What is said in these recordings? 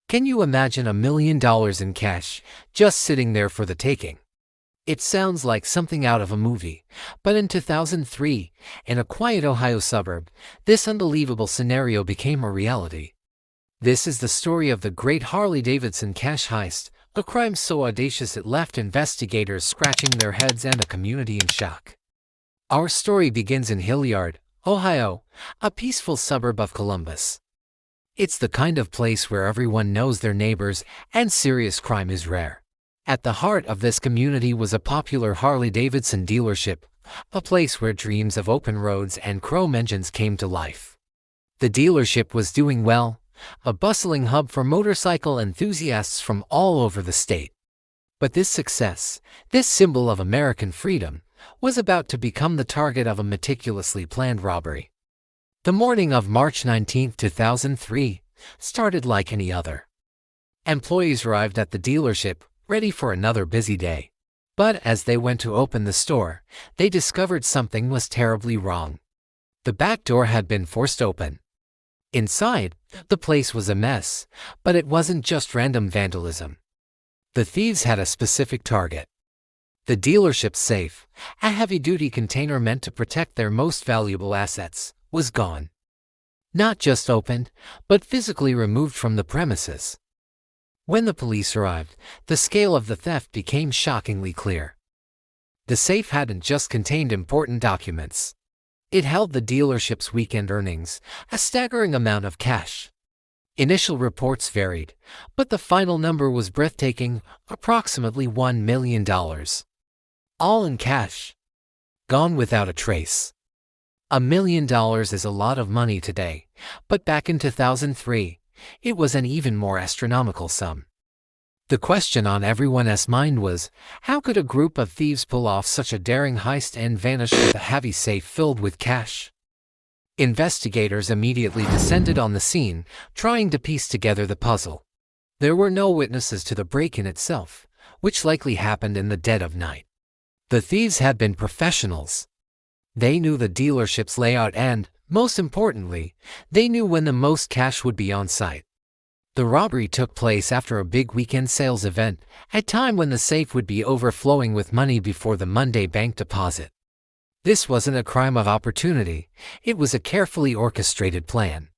Can you imagine $1 million in cash just sitting there for the taking? It sounds like something out of a movie, but in 2003, in a quiet Ohio suburb, this unbelievable scenario became a reality. This is the story of the great Harley-Davidson cash heist, a crime so audacious it left investigators scratching their heads and the community in shock. Our story begins in Hilliard, Ohio, a peaceful suburb of Columbus. It's the kind of place where everyone knows their neighbors and serious crime is rare. At the heart of this community was a popular Harley-Davidson dealership, a place where dreams of open roads and chrome engines came to life. The dealership was doing well, a bustling hub for motorcycle enthusiasts from all over the state. But this success, this symbol of American freedom, was about to become the target of a meticulously planned robbery. The morning of March 19, 2003, started like any other. Employees arrived at the dealership, ready for another busy day. But as they went to open the store, they discovered something was terribly wrong. The back door had been forced open. Inside, the place was a mess, but it wasn't just random vandalism. The thieves had a specific target. The dealership's safe, a heavy-duty container meant to protect their most valuable assets, was gone. Not just opened, but physically removed from the premises. When the police arrived, the scale of the theft became shockingly clear. The safe hadn't just contained important documents. It held the dealership's weekend earnings, a staggering amount of cash. Initial reports varied, but the final number was breathtaking, approximately $1 million. All in cash. Gone without a trace. $1 million is a lot of money today, but back in 2003, it was an even more astronomical sum. The question on everyone's mind was, how could a group of thieves pull off such a daring heist and vanish with a heavy safe filled with cash? Investigators immediately descended on the scene, trying to piece together the puzzle. There were no witnesses to the break-in itself, which likely happened in the dead of night. The thieves had been professionals. They knew the dealership's layout and, most importantly, they knew when the most cash would be on site. The robbery took place after a big weekend sales event, a time when the safe would be overflowing with money before the Monday bank deposit. This wasn't a crime of opportunity, it was a carefully orchestrated plan.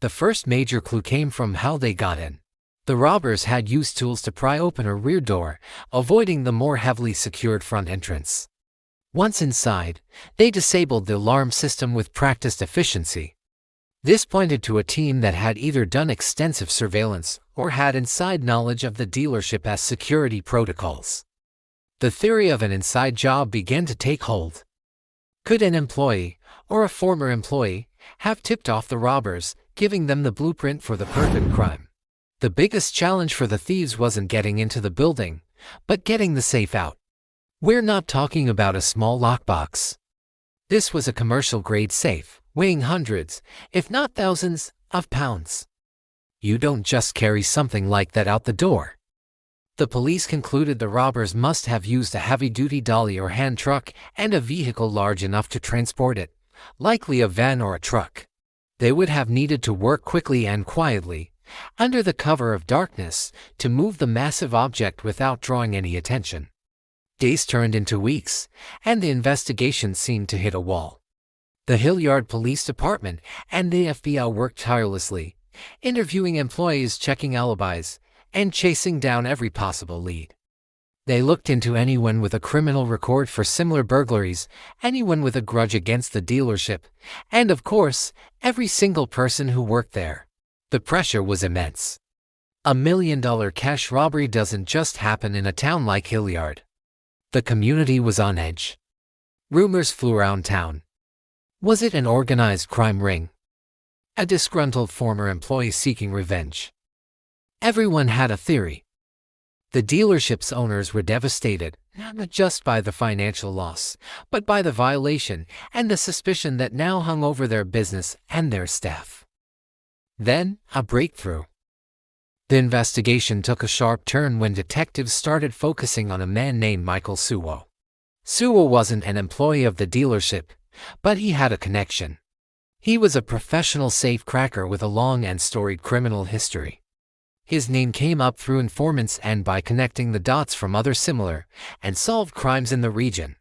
The first major clue came from how they got in. The robbers had used tools to pry open a rear door, avoiding the more heavily secured front entrance. Once inside, they disabled the alarm system with practiced efficiency. This pointed to a team that had either done extensive surveillance or had inside knowledge of the dealership's security protocols. The theory of an inside job began to take hold. Could an employee, or a former employee, have tipped off the robbers, giving them the blueprint for the perfect crime? The biggest challenge for the thieves wasn't getting into the building, but getting the safe out. We're not talking about a small lockbox. This was a commercial-grade safe, weighing hundreds, if not thousands, of pounds. You don't just carry something like that out the door. The police concluded the robbers must have used a heavy-duty dolly or hand truck and a vehicle large enough to transport it, likely a van or a truck. They would have needed to work quickly and quietly, under the cover of darkness, to move the massive object without drawing any attention. Days turned into weeks, and the investigation seemed to hit a wall. The Hilliard Police Department and the FBI worked tirelessly, interviewing employees, checking alibis, and chasing down every possible lead. They looked into anyone with a criminal record for similar burglaries, anyone with a grudge against the dealership, and of course, every single person who worked there. The pressure was immense. $1 million cash robbery doesn't just happen in a town like Hilliard. The community was on edge. Rumors flew around town. Was it an organized crime ring? A disgruntled former employee seeking revenge? Everyone had a theory. The dealership's owners were devastated, not just by the financial loss, but by the violation and the suspicion that now hung over their business and their staff. Then, a breakthrough. The investigation took a sharp turn when detectives started focusing on a man named Michael Sewell. Sewell wasn't an employee of the dealership, but he had a connection. He was a professional safe cracker with a long and storied criminal history. His name came up through informants and by connecting the dots from other similar and solved crimes in the region.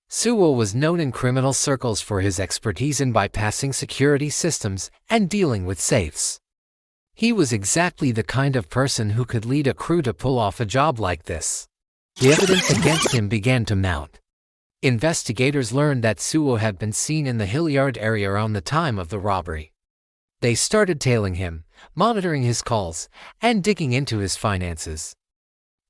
Suwo was known in criminal circles for his expertise in bypassing security systems and dealing with safes. He was exactly the kind of person who could lead a crew to pull off a job like this. The evidence against him began to mount. Investigators learned that Suwo had been seen in the Hilliard area around the time of the robbery. They started tailing him, monitoring his calls, and digging into his finances.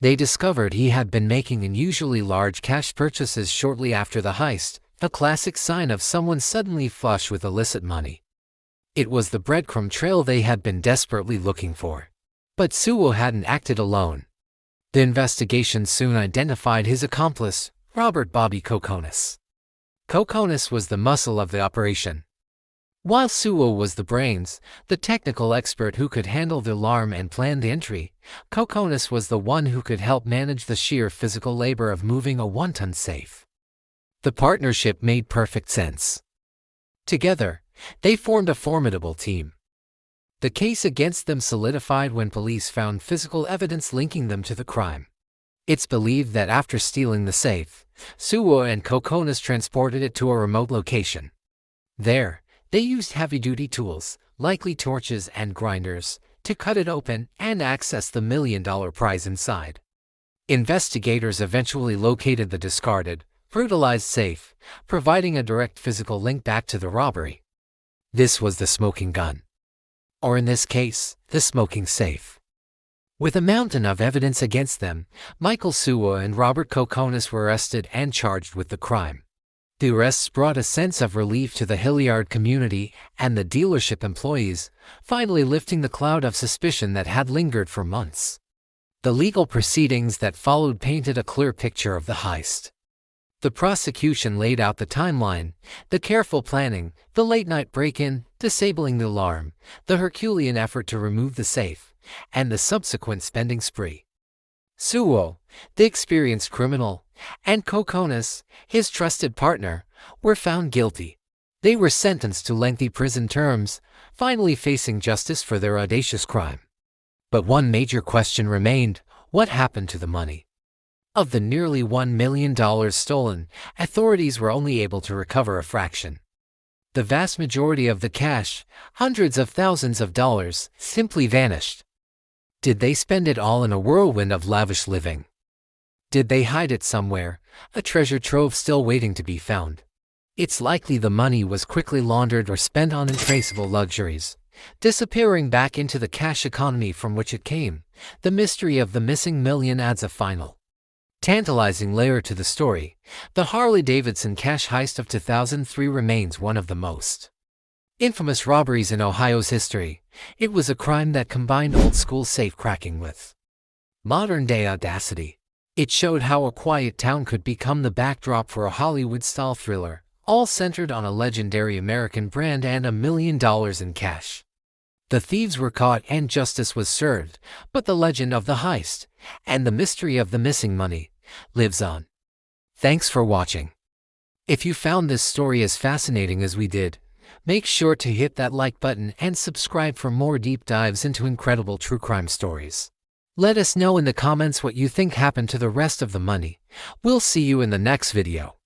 They discovered he had been making unusually large cash purchases shortly after the heist, a classic sign of someone suddenly flush with illicit money. It was the breadcrumb trail they had been desperately looking for. But Suwo hadn't acted alone. The investigation soon identified his accomplice, Robert Bobby Kokonis. Kokonis was the muscle of the operation, while Suwo was the brains, the technical expert who could handle the alarm and plan the entry. Kokonis was the one who could help manage the sheer physical labor of moving a one-ton safe. The partnership made perfect sense. Together, they formed a formidable team. The case against them solidified when police found physical evidence linking them to the crime. It's believed that after stealing the safe, Suwo and Kokonis transported it to a remote location. There, they used heavy-duty tools, likely torches and grinders, to cut it open and access the million-dollar prize inside. Investigators eventually located the discarded, brutalized safe, providing a direct physical link back to the robbery. This was the smoking gun. Or in this case, the smoking safe. With a mountain of evidence against them, Michael Suwo and Robert Kokonis were arrested and charged with the crime. The arrests brought a sense of relief to the Hilliard community and the dealership employees, finally lifting the cloud of suspicion that had lingered for months. The legal proceedings that followed painted a clear picture of the heist. The prosecution laid out the timeline, the careful planning, the late-night break-in, disabling the alarm, the Herculean effort to remove the safe, and the subsequent spending spree. Suwo, the experienced criminal, and Kokonis, his trusted partner, were found guilty. They were sentenced to lengthy prison terms, finally facing justice for their audacious crime. But one major question remained: what happened to the money? Of the nearly $1 million stolen, authorities were only able to recover a fraction. The vast majority of the cash, hundreds of thousands of dollars, simply vanished. Did they spend it all in a whirlwind of lavish living? Did they hide it somewhere, a treasure trove still waiting to be found? It's likely the money was quickly laundered or spent on untraceable luxuries, disappearing back into the cash economy from which it came. The mystery of the missing million adds a final, tantalizing layer to the story. The Harley-Davidson cash heist of 2003 remains one of the most infamous robberies in Ohio's history. It was a crime that combined old-school safe-cracking with modern-day audacity. It showed how a quiet town could become the backdrop for a Hollywood-style thriller, all centered on a legendary American brand and $1 million in cash. The thieves were caught and justice was served, but the legend of the heist, and the mystery of the missing money, lives on. Thanks for watching. If you found this story as fascinating as we did, make sure to hit that like button and subscribe for more deep dives into incredible true crime stories. Let us know in the comments what you think happened to the rest of the money. We'll see you in the next video.